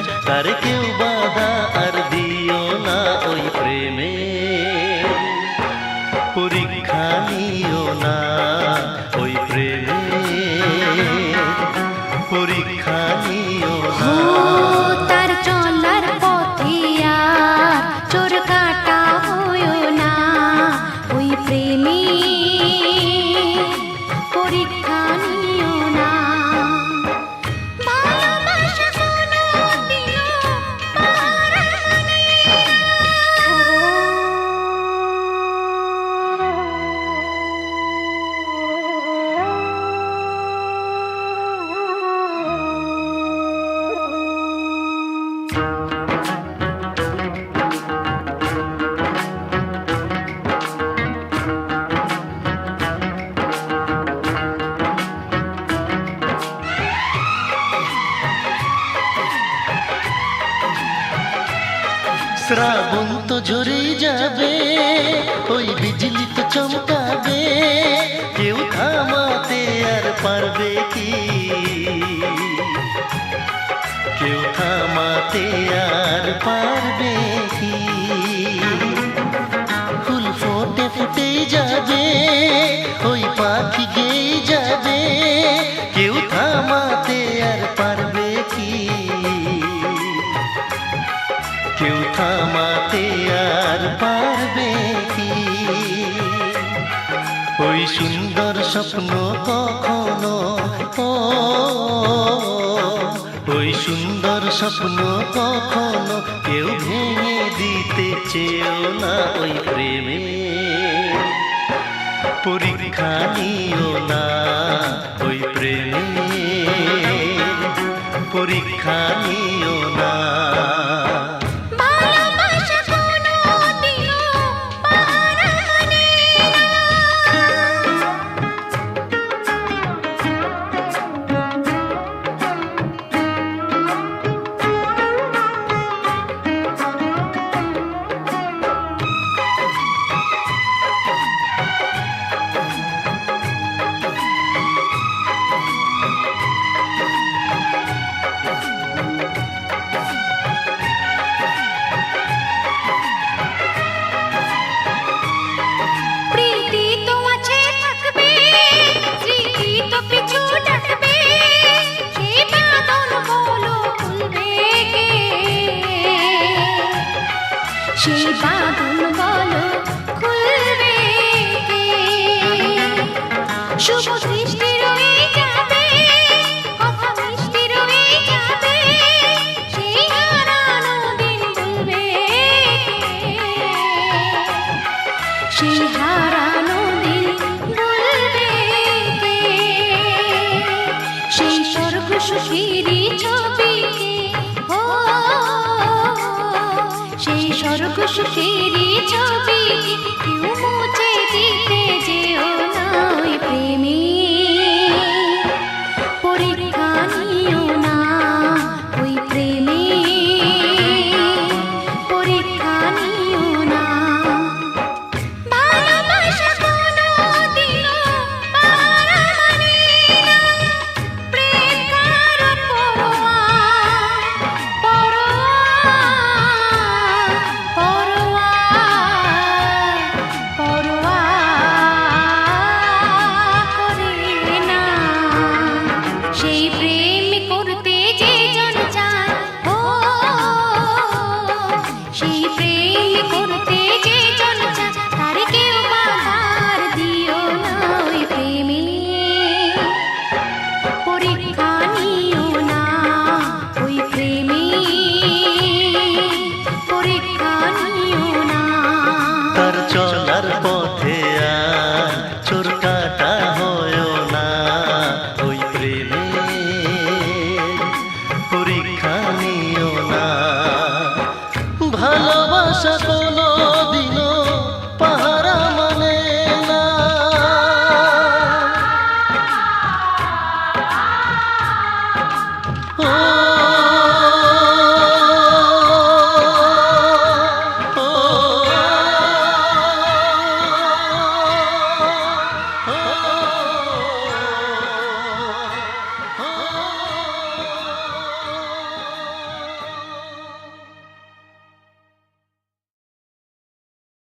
চায় তার কেউ বাধা আর দিও না ওই প্রেমে পরীক্ষা নিও না ওই প্রেমে পরীক্ষা নিও না তার চলার পথে আর চোর কাটা হইও না ওই প্রেমে পরীক্ষা নিও না ভালোবাসা কোনোদিনও পারা মানে শ্রাবণ তো ঝরেই যাবে ওই বিজলি তো চমকাবে কেউ থামাতে আর পারবে কি কেউ থামাতে আর পারবে কি ফুল ফোটে ফুটেই যাবে ওই পাখি গেয়ে যাবে কেউ থামাতে আর পারবে কি কেউ থামাতে আর পারবে কি ওই সুন্দর স্বপ্ন কখনো ওই সুন্দর স্বপ্ন কখনো কেউ ভেঙে দিতে চেয়েও না ওই প্রেমে পরীক্ষা নিও না ওই প্রেমে পরীক্ষা নিও না ভালোবাসা কোনোদিনও পারা মানে প্রীতি তো আছে থাকবে স্মৃতি তো পিছু ডাকবে সেই বাঁধন বলো খুলবে কে সেই বাঁধন বলো খুলবে কে শুভ দৃষ্টি রয়ে যাবে কথা মিষ্টি রয়ে যাবে সেই হারানো দিন ভুলবে সেই হারানো দিন ভুলবে কে সেই স্বর্গ সুখেরই ছবি ও সেই স্বর্গ সুখেরই ছবি কেউ